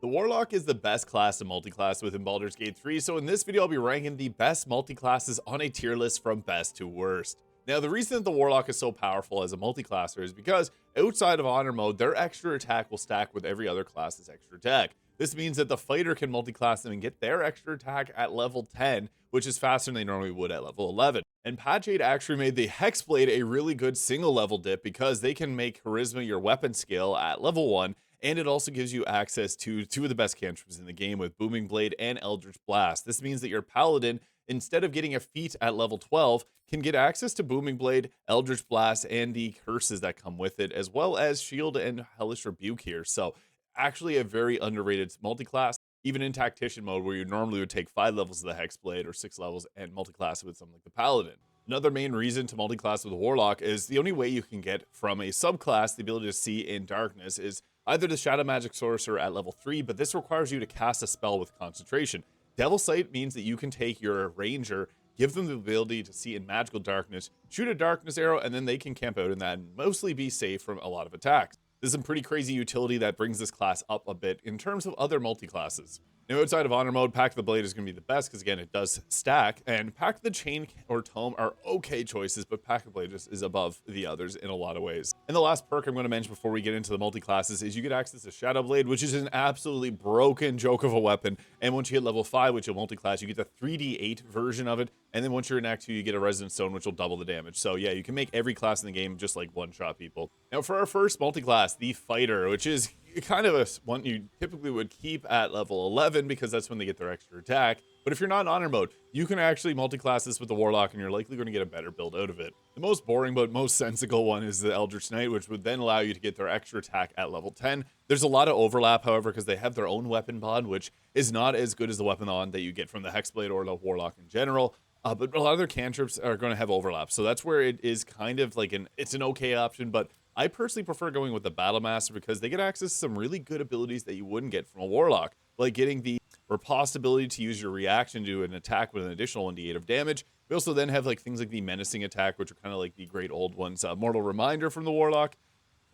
The Warlock is the best class in multiclass within Baldur's Gate 3, so in this video I'll be ranking the best multiclasses on a tier list from best to worst. Now the reason that the Warlock is so powerful as a multiclasser is because outside of Honor mode, their extra attack will stack with every other class's extra attack. This means that the fighter can multiclass them and get their extra attack at level 10, which is faster than they normally would at level 11. And Patch 8 actually made the hexblade a really good single level dip because they can make charisma your weapon skill at level 1, and it also gives you access to two of the best cantrips in the game with Booming Blade and Eldritch Blast. This means that your Paladin, instead of getting a feat at level 12, can get access to Booming Blade, Eldritch Blast, and the curses that come with it, as well as Shield and Hellish Rebuke here. So actually a very underrated multiclass, even in Tactician mode where you normally would take 5 levels of the Hexblade or 6 levels and multiclass it with something like the Paladin. Another main reason to multiclass with a Warlock is the only way you can get from a subclass the ability to see in darkness is either the Shadow Magic Sorcerer at level 3, but this requires you to cast a spell with concentration. Devil Sight means that you can take your Ranger, give them the ability to see in magical darkness, shoot a darkness arrow, and then they can camp out in that and mostly be safe from a lot of attacks. This is some pretty crazy utility that brings this class up a bit in terms of other multiclasses. Now, outside of Honor mode, Pact of the Blade is going to be the best because, again, it does stack, and Pact of the Chain or Tome are okay choices, but Pact of the Blade just is above the others in a lot of ways. And the last perk I'm going to mention before we get into the multiclasses is you get access to Shadow Blade, which is an absolutely broken joke of a weapon, and once you hit level 5, which you'll multiclass, you get the 3d8 version of it, and then once you're in Act 2, you get a Resonant Stone, which will double the damage. So yeah, you can make every class in the game just like one-shot people. Now for our first multiclass, the Fighter, which is kind of a one you typically would keep at level 11 because that's when they get their extra attack. But if you're not in Honor mode, you can actually multiclass this with the Warlock and you're likely going to get a better build out of it. The most boring but most sensical one is the Eldritch Knight, which would then allow you to get their extra attack at level 10. There's a lot of overlap, however, because they have their own weapon bond, which is not as good as the weapon bond that you get from the Hexblade or the Warlock in general. But a lot of their cantrips are going to have overlap. So that's where it is kind of like it's an okay option, but I personally prefer going with the Battle Master because they get access to some really good abilities that you wouldn't get from a Warlock, like getting the riposte ability to use your reaction to an attack with an additional 1d8 of damage. We also then have like things like the Menacing Attack, which are kind of like the great old ones, Mortal Reminder from the Warlock,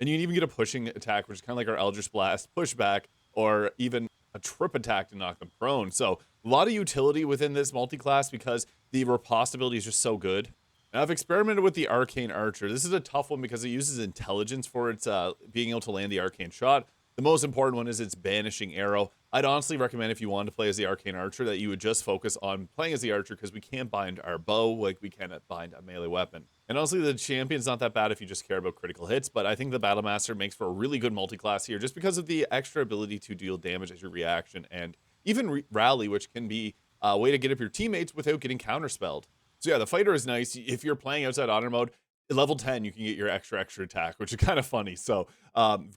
and you can even get a Pushing Attack, which is kind of like our Eldritch Blast, Pushback, or even a Trip Attack to knock them prone. So a lot of utility within this multiclass because the riposte ability is just so good. Now, I've experimented with the Arcane Archer. This is a tough one because it uses intelligence for its being able to land the arcane shot. The most important one is its Banishing Arrow. I'd honestly recommend if you want to play as the Arcane Archer that you would just focus on playing as the Archer because we can't bind our bow like we can bind a melee weapon. And honestly, the Champion's not that bad if you just care about critical hits, but I think the Battle Master makes for a really good multiclass here just because of the extra ability to deal damage as your reaction and even Rally, which can be a way to get up your teammates without getting counterspelled. So yeah, the Fighter is nice. If you're playing outside Honor mode, level 10, you can get your extra attack, which is kind of funny. So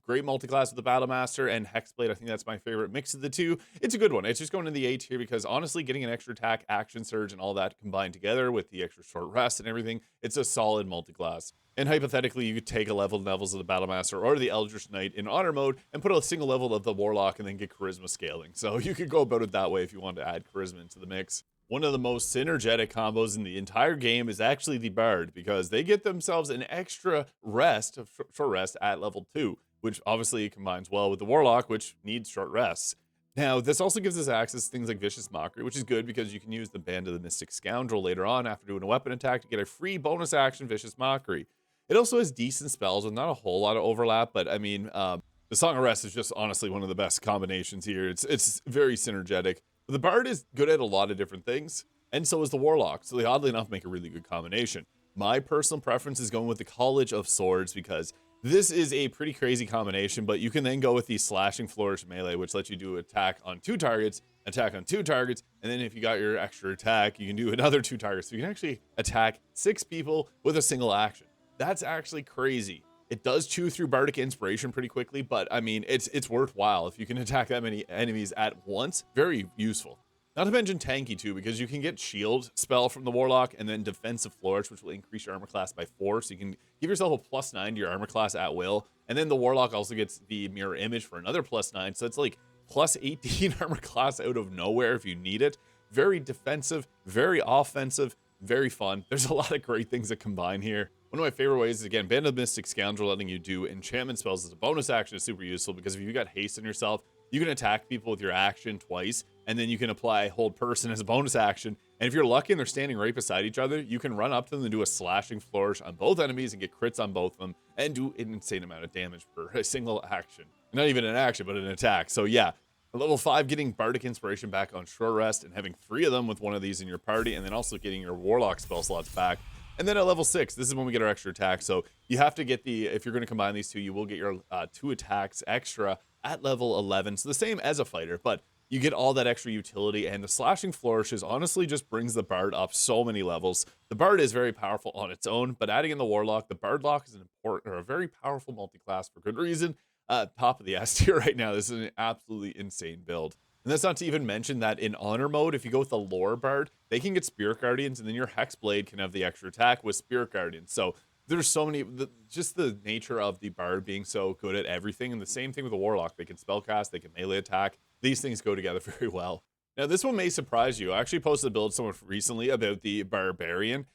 great multiclass with the Battle Master and Hexblade. I think that's my favorite mix of the two. It's a good one. It's just going to the A tier because honestly, getting an extra attack, action surge, and all that combined together with the extra short rest and everything, it's a solid multiclass. And hypothetically, you could take a levels of the Battle Master or the Eldritch Knight in Honor mode and put a single level of the Warlock and then get Charisma scaling. So you could go about it that way if you want to add Charisma into the mix. One of the most synergetic combos in the entire game is actually the Bard because they get themselves an extra rest, short rest at level 2, which obviously combines well with the Warlock, which needs short rests. Now, this also gives us access to things like Vicious Mockery, which is good because you can use the Band of the Mystic Scoundrel later on after doing a weapon attack to get a free bonus action Vicious Mockery. It also has decent spells with not a whole lot of overlap, but I mean, the Song of Rest is just honestly one of the best combinations here. It's very synergetic. The Bard is good at a lot of different things, and so is the Warlock, so they oddly enough make a really good combination. My personal preference is going with the College of Swords because this is a pretty crazy combination, but you can then go with the Slashing Flourish melee, which lets you do attack on 2 targets, attack on 2 targets, and then if you got your extra attack, you can do another 2 targets. So you can actually attack 6 people with a single action. That's actually crazy. It does chew through Bardic Inspiration pretty quickly, but I mean, it's worthwhile. If you can attack that many enemies at once, very useful. Not to mention tanky too, because you can get Shield spell from the Warlock and then Defensive Flourish, which will increase your armor class by 4. So you can give yourself a +9 to your armor class at will. And then the Warlock also gets the Mirror Image for another +9. So it's like +18 armor class out of nowhere if you need it. Very defensive, very offensive, very fun. There's a lot of great things that combine here. One of my favorite ways is, again, Band of Mystic Scoundrel letting you do enchantment spells as a bonus action is super useful because if you got haste on yourself, you can attack people with your action twice, and then you can apply hold person as a bonus action. And if you're lucky and they're standing right beside each other, you can run up to them and do a slashing flourish on both enemies and get crits on both of them and do an insane amount of damage for a single action. Not even an action, but an attack. So yeah, level 5, getting Bardic Inspiration back on short rest and having 3 of them with one of these in your party, and then also getting your Warlock spell slots back. And then at level 6, this is when we get our extra attack. So you have to get if you're going to combine these two, you will get your 2 attacks extra at level 11. So the same as a fighter, but you get all that extra utility, and the slashing flourishes honestly just brings the Bard up so many levels. The Bard is very powerful on its own, but adding in the Warlock, the Bard Lock is an important, or a very powerful multi-class for good reason. Top of the S tier right now. This is an absolutely insane build. And that's not to even mention that in Honor mode, if you go with the Lore Bard, they can get Spirit Guardians, and then your Hexblade can have the extra attack with Spirit Guardians. So there's so many, just the nature of the Bard being so good at everything. And the same thing with the Warlock. They can spellcast, they can melee attack. These things go together very well. Now, this one may surprise you. I actually posted a build somewhere recently about the Barbarian.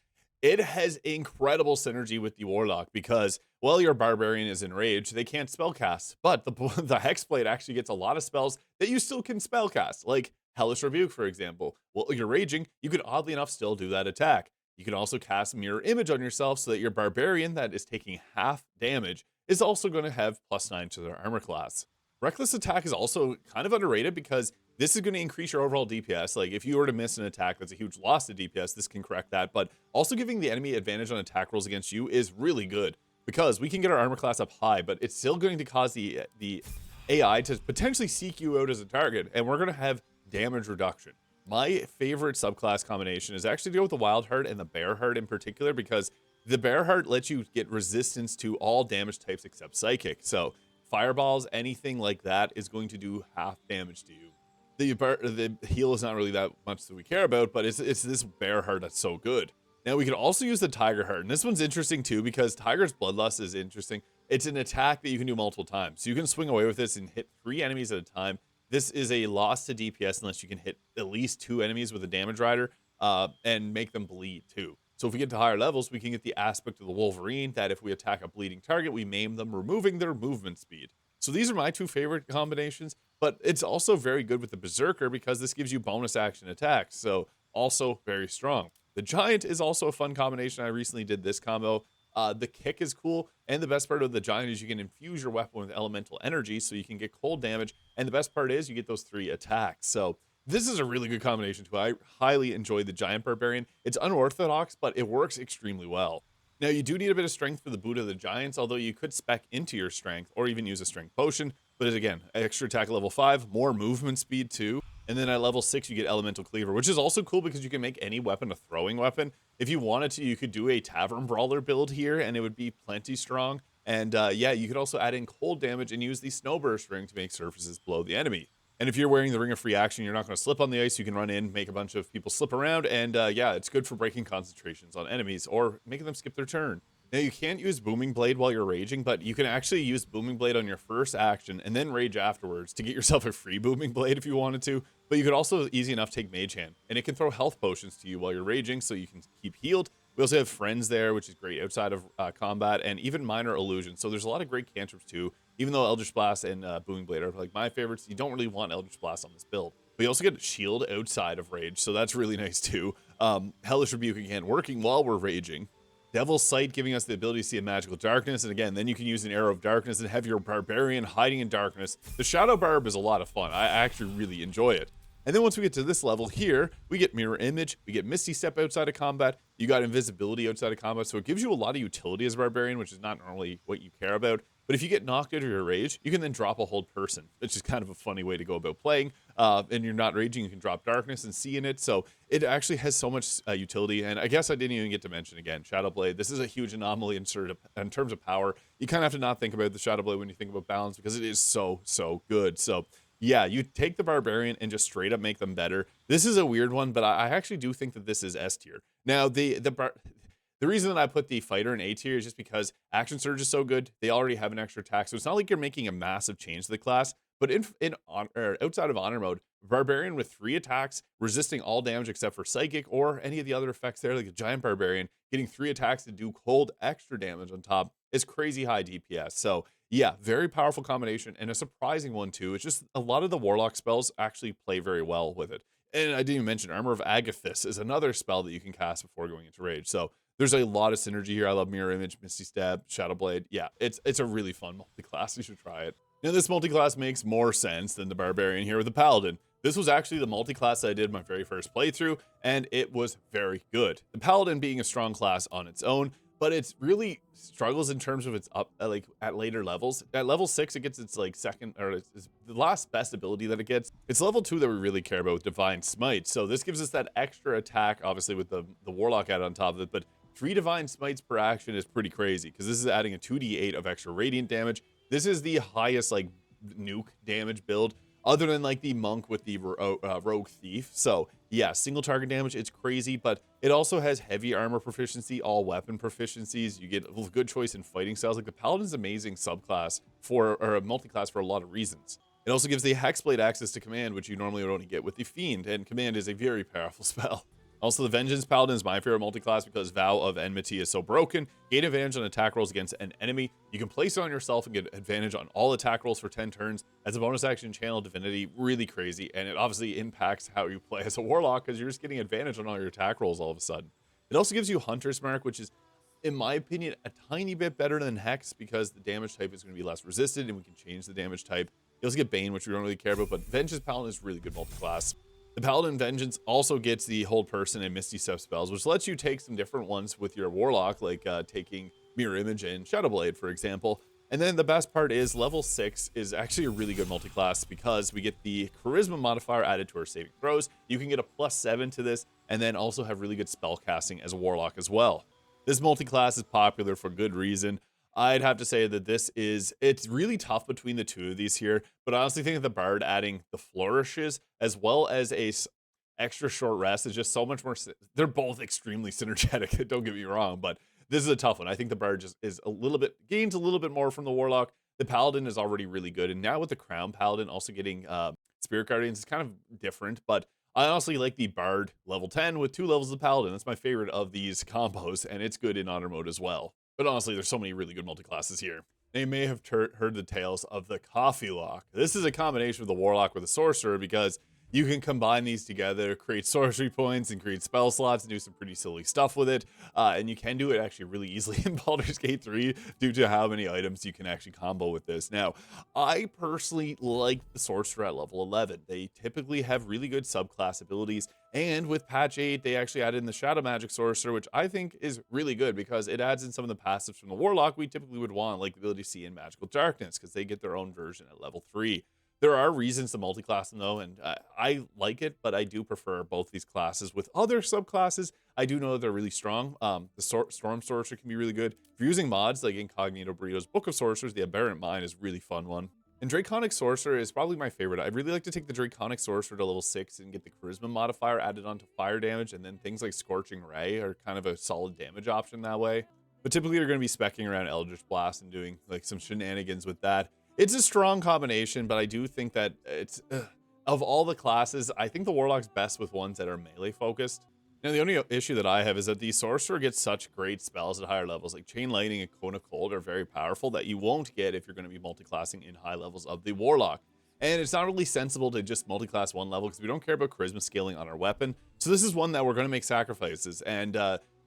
It has incredible synergy with the Warlock because, well, your Barbarian is enraged, they can't spellcast, but the Hexblade actually gets a lot of spells that you still can spellcast, like Hellish Rebuke, for example. Well, you're raging, you could oddly enough still do that attack. You can also cast Mirror Image on yourself so that your Barbarian that is taking half damage is also going to have +9 to their armor class. Reckless Attack is also kind of underrated because this is going to increase your overall DPS. Like, if you were to miss an attack that's a huge loss to DPS, this can correct that. But also giving the enemy advantage on attack rolls against you is really good because we can get our armor class up high, but it's still going to cause the AI to potentially seek you out as a target, and we're going to have damage reduction. My favorite subclass combination is actually to go with the Wild Heart and the Bear Heart in particular, because the Bear Heart lets you get resistance to all damage types except Psychic. So fireballs, anything like that is going to do half damage to you. The heal is not really that much that we care about, but it's this Bear Heart that's so good. Now we can also use the Tiger Heart, and this one's interesting too because Tiger's Bloodlust is interesting. It's an attack that you can do multiple times, so you can swing away with this and hit 3 enemies at a time. This is a loss to DPS unless you can hit at least 2 enemies with a damage rider and make them bleed too. So if we get to higher levels, we can get the aspect of the Wolverine that if we attack a bleeding target, we maim them, removing their movement speed. So these are my 2 favorite combinations, but it's also very good with the Berserker because this gives you bonus action attacks, so also very strong. The Giant is also a fun combination. I recently did this combo. The kick is cool, and the best part of the Giant is you can infuse your weapon with elemental energy, so you can get cold damage, and the best part is you get those 3 attacks. So this is a really good combination too. I highly enjoy the Giant Barbarian. It's unorthodox, but it works extremely well. Now, you do need a bit of strength for the boot of the Giants, although you could spec into your strength or even use a strength potion. But again, extra attack at level 5, more movement speed too. And then at level 6, you get Elemental Cleaver, which is also cool because you can make any weapon a throwing weapon. If you wanted to, you could do a Tavern Brawler build here, and it would be plenty strong. And yeah, you could also add in cold damage and use the Snowburst ring to make surfaces below the enemy. And if you're wearing the Ring of Free Action, you're not going to slip on the ice. You can run in, make a bunch of people slip around, and yeah, it's good for breaking concentrations on enemies or making them skip their turn. Now, you can't use Booming Blade while you're raging, but you can actually use Booming Blade on your first action and then rage afterwards to get yourself a free Booming Blade if you wanted to. But you could also easy enough take Mage Hand, and it can throw health potions to you while you're raging so you can keep healed. We also have Friends there, which is great outside of combat, and even Minor Illusion. So there's a lot of great cantrips too, even though Eldritch Blast and Booming Blade are like my favorites. You don't really want Eldritch Blast on this build. But you also get Shield outside of Rage, so that's really nice too. Hellish Rebuke again, working while we're raging. Devil's Sight giving us the ability to see a magical darkness, and again, then you can use an Arrow of Darkness and have your Barbarian hiding in darkness. The Shadow Barb is a lot of fun. I actually really enjoy it. And then once we get to this level here, we get Mirror Image, we get Misty Step outside of combat, you got Invisibility outside of combat, so it gives you a lot of utility as a Barbarian, which is not normally what you care about. But if you get knocked out of your rage, you can then drop a Hold Person, which is kind of a funny way to go about playing. And you're not raging, you can drop Darkness and See in it. So it actually has so much utility. And I guess I didn't even get to mention again, Shadow Blade. This is a huge anomaly in terms of power. You kind of have to not think about the Shadow Blade when you think about balance because it is so, so good. So yeah, you take the Barbarian and just straight up make them better. This is a weird one, but I actually do think that this is S tier. Now, the reason that I put the Fighter in A tier is just because Action Surge is so good. They already have an extra attack, so it's not like you're making a massive change to the class. But outside of Honor mode, Barbarian with 3 attacks, resisting all damage except for Psychic or any of the other effects there, like a Giant Barbarian, getting 3 attacks to do cold extra damage on top is crazy high DPS. So yeah, very powerful combination and a surprising one too. It's just a lot of the Warlock spells actually play very well with it. And I didn't even mention Armor of Agathis is another spell that you can cast before going into rage. So there's a lot of synergy here. I love Mirror Image, Misty Stab, Shadow Blade. Yeah, it's a really fun multi-class. You should try it. Now this multi-class makes more sense than the Barbarian here with the Paladin. This was actually the multi-class I did my very first playthrough, and it was very good. The Paladin being a strong class on its own, but it's really struggles in terms of its up like at later levels. At level 6, it gets its like second or it's the last best ability that it gets. It's level 2 that we really care about with Divine Smite. So this gives us that extra attack, obviously with the Warlock added on top of it, but 3 Divine Smites per action is pretty crazy because this is adding a 2d8 of extra radiant damage. This is the highest like nuke damage build other than like the monk with the rogue thief. So yeah, single target damage, it's crazy, but it also has heavy armor proficiency, all weapon proficiencies. You get a good choice in fighting styles. Like the Paladin's amazing subclass or a multi-class for a lot of reasons. It also gives the hexblade access to command, which you normally would only get with the fiend, and command is a very powerful spell. Also, the Vengeance Paladin is my favorite multi-class because Vow of Enmity is so broken. Gain advantage on attack rolls against an enemy. You can place it on yourself and get advantage on all attack rolls for 10 turns. As a bonus action, Channel Divinity, really crazy. And it obviously impacts how you play as a Warlock because you're just getting advantage on all your attack rolls all of a sudden. It also gives you Hunter's Mark, which is, in my opinion, a tiny bit better than Hex because the damage type is going to be less resisted and we can change the damage type. You also get Bane, which we don't really care about, but Vengeance Paladin is really good multi-class. The Paladin Vengeance also gets the Hold Person and Misty Step spells, which lets you take some different ones with your Warlock, like taking Mirror Image and Shadow Blade, for example. And then the best part is level 6 is actually a really good multi-class because we get the Charisma modifier added to our saving throws. You can get a +7 to this and then also have really good spell casting as a Warlock as well. This multi-class is popular for good reason. I'd have to say that it's really tough between the two of these here, but I honestly think that the Bard adding the Flourishes as well as a extra short rest is just so much more, they're both extremely synergetic, don't get me wrong, but this is a tough one. I think the Bard just is gains a little bit more from the Warlock. The Paladin is already really good, and now with the Crown Paladin also getting Spirit Guardians, it's kind of different, but I honestly like the Bard level 10 with 2 levels of Paladin. That's my favorite of these combos, and it's good in honor mode as well. But honestly, there's so many really good multi-classes here. They may have heard the tales of the Coffee Lock. This is a combination of the Warlock with the Sorcerer because you can combine these together, create sorcery points, and create spell slots, and do some pretty silly stuff with it. And you can do it actually really easily in Baldur's Gate 3 due to how many items you can actually combo with this. Now, I personally like the Sorcerer at level 11. They typically have really good subclass abilities, and with patch 8, they actually added in the Shadow Magic Sorcerer, which I think is really good because it adds in some of the passives from the Warlock we typically would want, like the ability to see in Magical Darkness, because they get their own version at level 3. There are reasons to multi-class them though, and I like it, but I do prefer both these classes. With other subclasses, I do know that they're really strong. The Storm Sorcerer can be really good. If you're using mods like Incognito Burrito's Book of Sorcerers, the Aberrant Mind is a really fun one. And Draconic Sorcerer is probably my favorite. I'd really like to take the Draconic Sorcerer to level 6 and get the Charisma modifier added onto fire damage, and then things like Scorching Ray are kind of a solid damage option that way. But typically you're going to be speccing around Eldritch Blast and doing like some shenanigans with that. It's a strong combination, but I do think that it's, of all the classes, I think the Warlock's best with ones that are melee focused. Now, the only issue that I have is that the Sorcerer gets such great spells at higher levels, like Chain Lightning and Cone of Cold are very powerful that you won't get if you're going to be multiclassing in high levels of the Warlock. And it's not really sensible to just multiclass one level because we don't care about charisma scaling on our weapon. So this is one that we're going to make sacrifices. And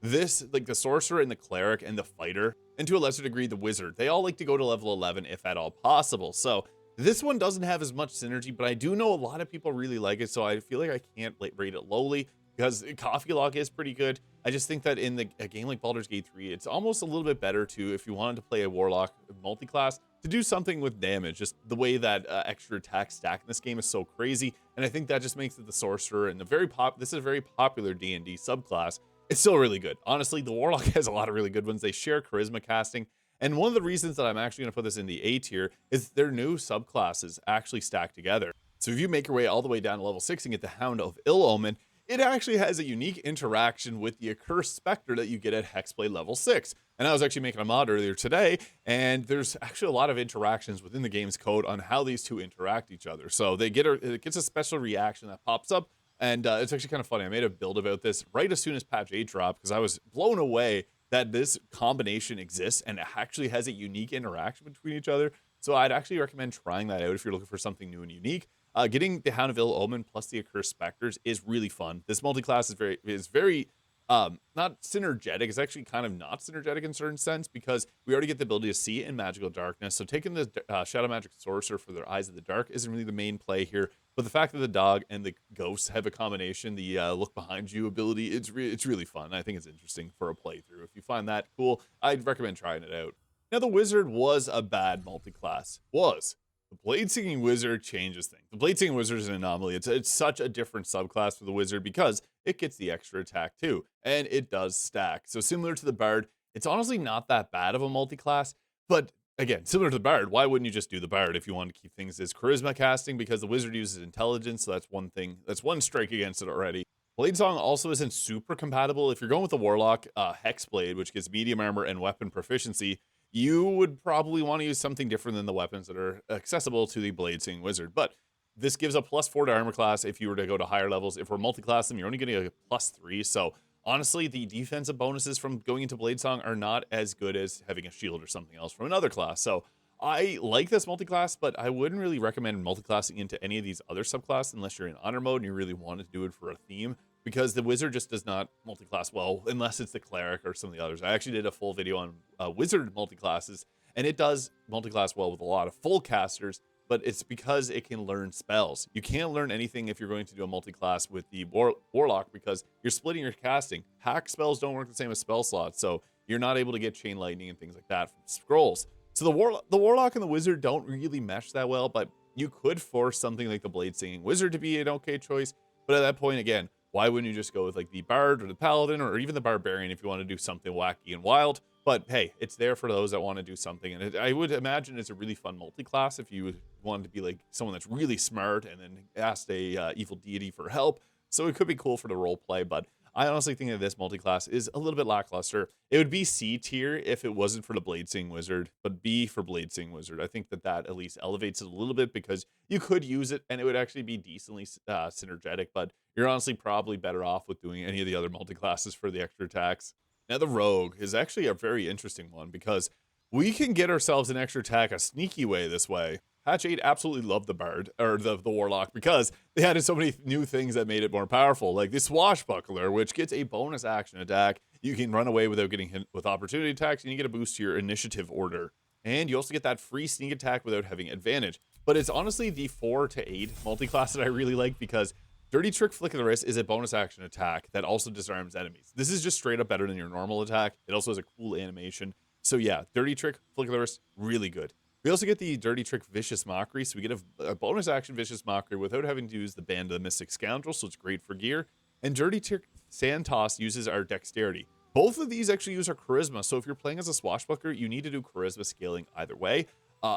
this, like the Sorcerer and the Cleric and the Fighter, and to a lesser degree the Wizard, they all like to go to level 11 if at all possible. So this one doesn't have as much synergy, but I do know a lot of people really like it, so I feel like I can't rate it lowly because Coffee Lock is pretty good. I just think that in a game like Baldur's Gate 3, it's almost a little bit better to, if you wanted to play a Warlock multi-class, to do something with damage. Just the way that extra attack stack in this game is so crazy, and I think that just makes it the Sorcerer and this is a very popular D&D subclass. It's still really good. Honestly, the Warlock has a lot of really good ones. They share charisma casting. And one of the reasons that I'm actually going to put this in the A tier is their new subclasses actually stack together. So if you make your way all the way down to level 6 and get the Hound of Ill Omen, it actually has a unique interaction with the Accursed Spectre that you get at Hexblade level 6. And I was actually making a mod earlier today, and there's actually a lot of interactions within the game's code on how these two interact each other. So it gets a special reaction that pops up. And it's actually kind of funny. I made a build about this right as soon as patch 8 dropped because I was blown away that this combination exists and it actually has a unique interaction between each other. So I'd actually recommend trying that out if you're looking for something new and unique. Getting the Hound of Ill Omen plus the Accursed Specters is really fun. This multi-class is very not synergetic. It's actually kind of not synergetic in a certain sense because we already get the ability to see in magical darkness. So taking the Shadow Magic Sorcerer for their Eyes of the Dark isn't really the main play here. But the fact that the dog and the ghosts have a combination, the look behind you ability, it's really fun. I think it's interesting for a playthrough. If you find that cool, I'd recommend trying it out. Now, the Wizard was a bad multi-class. The Blade Singing Wizard changes things. The Blade Singing Wizard is an anomaly. It's such a different subclass for the Wizard because it gets the extra attack too, and it does stack. So similar to the Bard, it's honestly not that bad of a multi-class, but again, similar to the Bard, why wouldn't you just do the Bard if you want to keep things as charisma casting? Because the Wizard uses intelligence, so that's one thing. That's one strike against it already. Blade Song also isn't super compatible. If you're going with the Warlock, Hexblade, which gets medium armor and weapon proficiency, you would probably want to use something different than the weapons that are accessible to the Blade Singing Wizard. But this gives a +4 to armor class if you were to go to higher levels. If we're multi-class them, you're only getting a +3. So honestly, the defensive bonuses from going into Blade Song are not as good as having a shield or something else from another class. So I like this multi-class, but I wouldn't really recommend multi-classing into any of these other subclasses unless you're in honor mode and you really want to do it for a theme, because the Wizard just does not multi-class well unless it's the Cleric or some of the others. I actually did a full video on Wizard multi-classes, and it does multi-class well with a lot of full casters, but it's because it can learn spells. You can't learn anything if you're going to do a multi-class with the Warlock because you're splitting your casting. Hack spells don't work the same as spell slots, so you're not able to get Chain Lightning and things like that from scrolls. So the Warlock and the Wizard don't really mesh that well, but you could force something like the Blade Singing Wizard to be an okay choice. But at that point, again, why wouldn't you just go with like the Bard or the Paladin or even the Barbarian if you want to do something wacky and wild? But hey, it's there for those that want to do something. And I would imagine it's a really fun multi-class if you wanted to be like someone that's really smart and then asked a evil deity for help. So it could be cool for the role play, but I honestly think that this multi-class is a little bit lackluster. It would be C tier if it wasn't for the Blade Singing Wizard, but B for Blade Singing Wizard. I think that at least elevates it a little bit because you could use it and it would actually be decently synergetic, but you're honestly probably better off with doing any of the other multi-classes for the extra attacks. Now, the Rogue is actually a very interesting one because we can get ourselves an extra attack a sneaky way this way. Patch 8 absolutely loved the Bard, or the Warlock, because they added so many new things that made it more powerful, like the Swashbuckler, which gets a bonus action attack. You can run away without getting hit with opportunity attacks, and you get a boost to your initiative order. And you also get that free sneak attack without having advantage. But it's honestly the 4 to 8 multi-class that I really like because Dirty Trick Flick of the Wrist is a bonus action attack that also disarms enemies. This is just straight up better than your normal attack. It also has a cool animation. So yeah, Dirty Trick Flick of the Wrist, really good. We also get the Dirty Trick Vicious Mockery, so we get a bonus action Vicious Mockery without having to use the Band of the Mystic Scoundrel, so it's great for gear. And Dirty Trick Sand Toss uses our Dexterity. Both of these actually use our Charisma, so if you're playing as a Swashbuckler, you need to do Charisma scaling either way.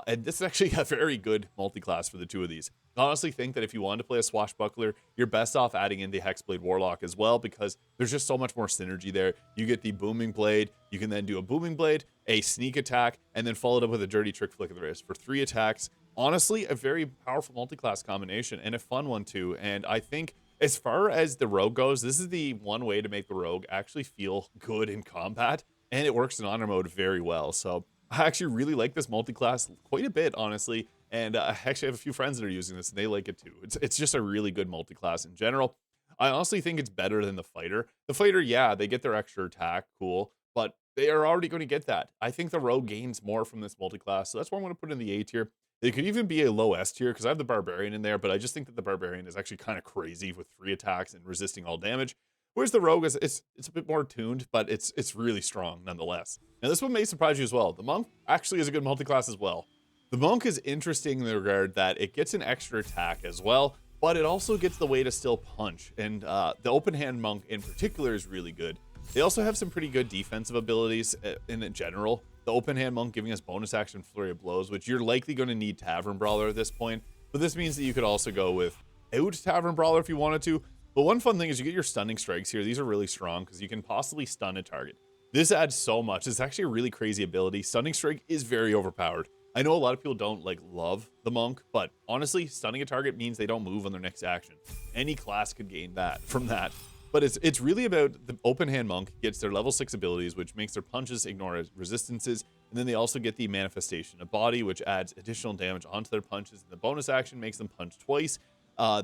And this is actually a very good multi-class for the two of these. I honestly think that if you want to play a Swashbuckler, you're best off adding in the Hexblade Warlock as well, because there's just so much more synergy there. You get the Booming Blade, you can then do a Booming Blade, a sneak attack, and then follow it up with a Dirty Trick Flick of the Wrist for 3 attacks. Honestly, a very powerful multi-class combination and a fun one too. And I think as far as the Rogue goes, this is the one way to make the Rogue actually feel good in combat, and it works in honor mode very well. So I actually really like this multi-class quite a bit, honestly, and I actually have a few friends that are using this, and they like it too. It's just a really good multi-class in general. I honestly think it's better than the Fighter. The Fighter, yeah, they get their extra attack, cool, but they are already going to get that. I think the Rogue gains more from this multi-class, so that's why I'm going to put in the A tier. It could even be a low S tier, because I have the Barbarian in there, but I just think that the Barbarian is actually kind of crazy with 3 attacks and resisting all damage. Whereas the Rogue it's a bit more tuned, but it's really strong nonetheless. Now this one may surprise you as well. The Monk actually is a good multi-class as well. The Monk is interesting in the regard that it gets an extra attack as well, but it also gets the way to still punch. And the Open Hand Monk in particular is really good. They also have some pretty good defensive abilities in general. The Open Hand Monk giving us bonus action Flurry of Blows, which you're likely going to need Tavern Brawler at this point. But this means that you could also go without Tavern Brawler if you wanted to. But one fun thing is you get your Stunning Strikes here. These are really strong because you can possibly stun a target. This adds so much. It's actually a really crazy ability. Stunning Strike is very overpowered. I know a lot of people don't love the Monk, but honestly, stunning a target means they don't move on their next action. Any class could gain that from that. But it's really about the open hand monk gets their level 6 abilities, which makes their punches ignore resistances, and then they also get the manifestation of body, which adds additional damage onto their punches, and the bonus action makes them punch twice.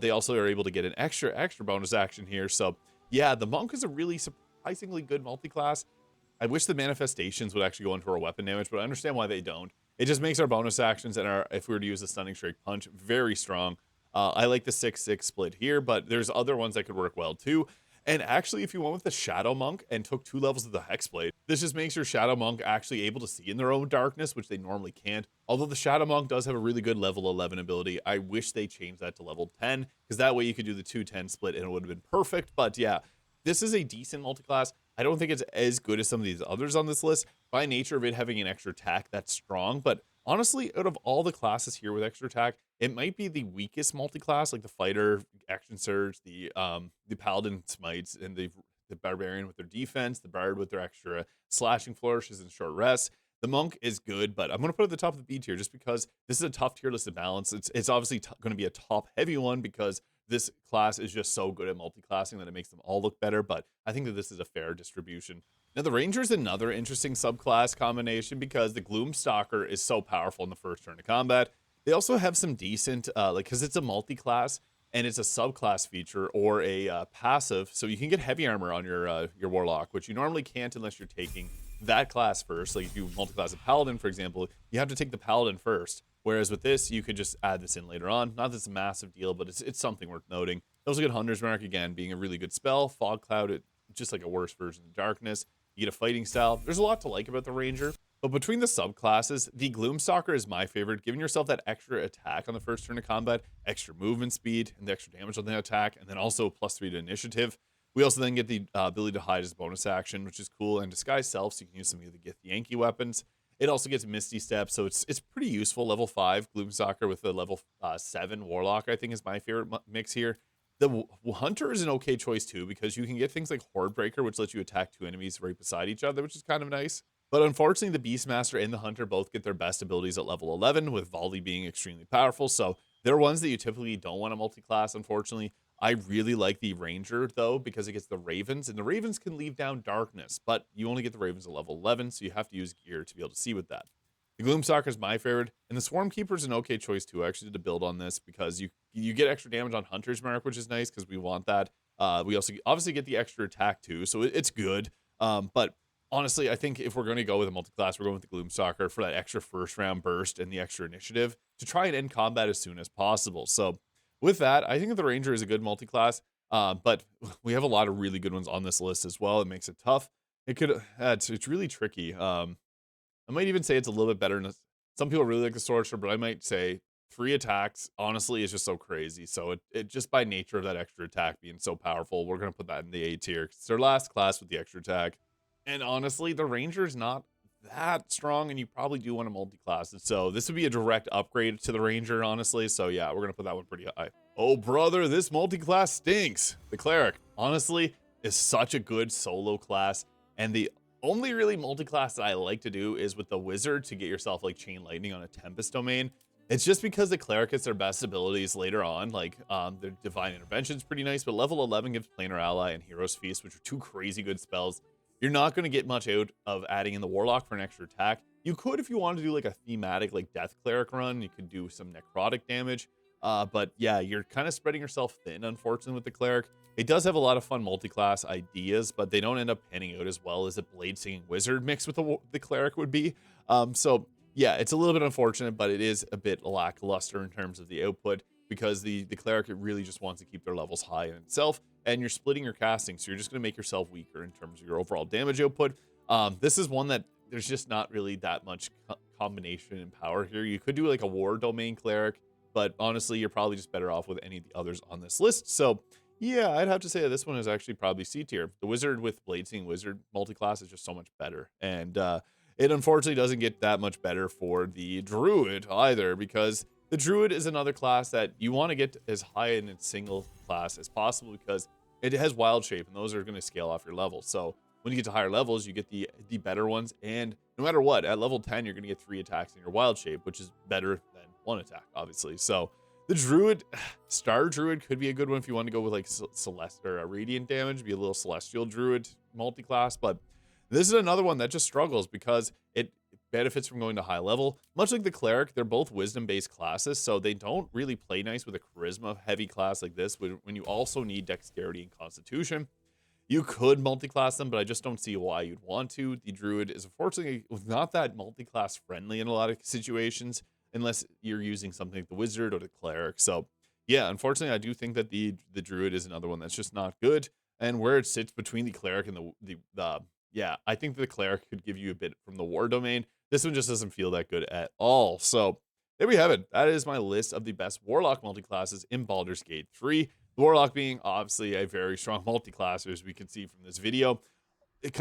They also are able to get an extra bonus action here. So yeah, the monk is a really surprisingly good multi-class. I wish the manifestations would actually go into our weapon damage, but I understand why they don't. It just makes our bonus actions and our, if we were to use a stunning strike punch, very strong. I like the 6-6 split here, but there's other ones that could work well too. And actually, if you went with the Shadow Monk and took 2 levels of the Hexblade, this just makes your Shadow Monk actually able to see in their own darkness, which they normally can't. Although the Shadow Monk does have a really good level 11 ability, I wish they changed that to level 10, because that way you could do the 2-10 split and it would have been perfect. But yeah, this is a decent multiclass. I don't think it's as good as some of these others on this list, by nature of it having an extra attack that's strong. But honestly, out of all the classes here with extra attack, it might be the weakest multi-class, like the fighter, action surge, the paladin smites, and the barbarian with their defense, the bard with their extra slashing flourishes and short rests. The monk is good, but I'm going to put it at the top of the B tier just because this is a tough tier list to balance. It's obviously going to be a top heavy one because this class is just so good at multi-classing that it makes them all look better, but I think that this is a fair distribution. Now, the Ranger is another interesting subclass combination because the Gloomstalker is so powerful in the first turn of combat. They also have some decent, because it's a multi-class and it's a subclass feature or a passive, so you can get heavy armor on your Warlock, which you normally can't unless you're taking that class first. Like if you multi-class a Paladin, for example, you have to take the Paladin first. Whereas with this, you could just add this in later on. Not that it's a massive deal, but it's something worth noting. They also get Hunter's Mark, again, being a really good spell. Fog Cloud, just like a worse version of Darkness. You get a fighting style. There's a lot to like about the Ranger. But between the subclasses, the Gloomstalker is my favorite, giving yourself that extra attack on the first turn of combat, extra movement speed, and the extra damage on the attack, and then also +3 to initiative. We also then get the ability to hide as bonus action, which is cool, and Disguise Self, so you can use some of the Githyanki weapons. It also gets Misty Step, so it's pretty useful. Level 5 Gloomstalker with the level 7 Warlock, I think, is my favorite mix here. The Hunter is an okay choice too, because you can get things like Horde Breaker, which lets you attack 2 enemies right beside each other, which is kind of nice. But unfortunately, the Beastmaster and the Hunter both get their best abilities at level 11, with Volley being extremely powerful, so they're ones that you typically don't want to multi-class, unfortunately. I really like the Ranger, though, because it gets the Ravens, and the Ravens can leave down Darkness, but you only get the Ravens at level 11, so you have to use gear to be able to see with that. The Gloomstalker is my favorite, and the Swarm Keeper is an okay choice, too. I actually did a build on this because you get extra damage on Hunter's Mark, which is nice because we want that. We also obviously get the extra attack, too, so it's good. But honestly, I think if we're going to go with a multi-class, we're going with the Gloomstalker for that extra first-round burst and the extra initiative to try and end combat as soon as possible. So with that, I think that the Ranger is a good multi-class, but we have a lot of really good ones on this list as well. It makes it tough. It's really tricky. I might even say it's a little bit better. Some people really like the Sorcerer, but I might say 3 attacks, honestly, is just so crazy. So it just by nature of that extra attack being so powerful, we're going to put that in the A tier. It's their last class with the extra attack. And honestly, the Ranger is not that strong, and you probably do want to multi-class it. So this would be a direct upgrade to the Ranger, honestly. So yeah, we're going to put that one pretty high. Oh, brother, this multi-class stinks. The Cleric, honestly, is such a good solo class. And the only really multi-class that I like to do is with the Wizard to get yourself like Chain Lightning on a Tempest domain. It's just because the Cleric gets their best abilities later on, like their Divine Intervention is pretty nice, but level 11 gives Planar Ally and Hero's Feast, which are 2 crazy good spells. You're not going to get much out of adding in the Warlock for an extra attack. You could if you wanted to do like a thematic like Death Cleric run. You could do some necrotic damage. But yeah, you're kind of spreading yourself thin, unfortunately, with the Cleric. It does have a lot of fun multi-class ideas, but they don't end up panning out as well as a Blade Singing Wizard mixed with the Cleric would be. So yeah, it's a little bit unfortunate, but it is a bit lackluster in terms of the output, because the Cleric really just wants to keep their levels high in itself, and you're splitting your casting, so you're just going to make yourself weaker in terms of your overall damage output. This is one that there's just not really that much combination and power here. You could do like a War Domain Cleric, but honestly, you're probably just better off with any of the others on this list. So yeah, I'd have to say that this one is actually probably C tier. The Wizard with Blade Singing Wizard multi-class is just so much better, and it unfortunately doesn't get that much better for the Druid either, because the Druid is another class that you want to get as high in its single class as possible, because it has Wild Shape, and those are going to scale off your level. So when you get to higher levels, you get the better ones, and no matter what, at level 10, you're going to get 3 attacks in your Wild Shape, which is better than 1 attack, obviously. So The Druid, Star Druid could be a good one if you want to go with like Celeste or a Radiant damage, be a little Celestial Druid multi-class, but this is another one that just struggles because it benefits from going to high level. Much like the Cleric, they're both wisdom-based classes, so they don't really play nice with a charisma-heavy class like this when you also need dexterity and constitution. You could multi-class them, but I just don't see why you'd want to. The Druid is unfortunately not that multi-class friendly in a lot of situations, unless you're using something like the Wizard or the Cleric. So yeah, unfortunately, I do think that the Druid is another one that's just not good. And where it sits between the Cleric and the yeah, I think the Cleric could give you a bit from the War Domain. This one just doesn't feel that good at all. So there we have it. That is my list of the best Warlock multiclasses in Baldur's Gate 3. The Warlock being obviously a very strong multiclasser, as we can see from this video.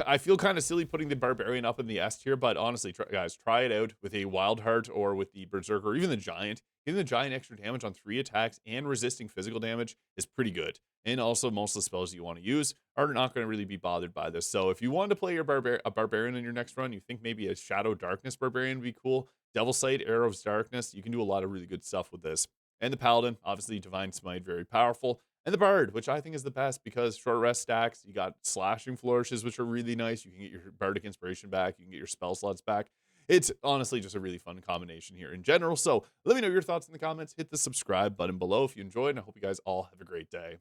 I feel kind of silly putting the Barbarian up in the S tier, but honestly, guys, try it out with a Wild Heart or with the Berserker or even the Giant. Giving the Giant extra damage on 3 attacks and resisting physical damage is pretty good. And also, most of the spells you want to use are not going to really be bothered by this. So if you want to play your Barbarian in your next run, you think maybe a Shadow Darkness Barbarian would be cool, Devil Sight, Arrows Darkness, you can do a lot of really good stuff with this. And the Paladin, obviously Divine Smite, very powerful. And the Bard, which I think is the best because short rest stacks, you got slashing flourishes, which are really nice. You can get your Bardic Inspiration back. You can get your spell slots back. It's honestly just a really fun combination here in general. So let me know your thoughts in the comments. Hit the subscribe button below if you enjoyed, and I hope you guys all have a great day.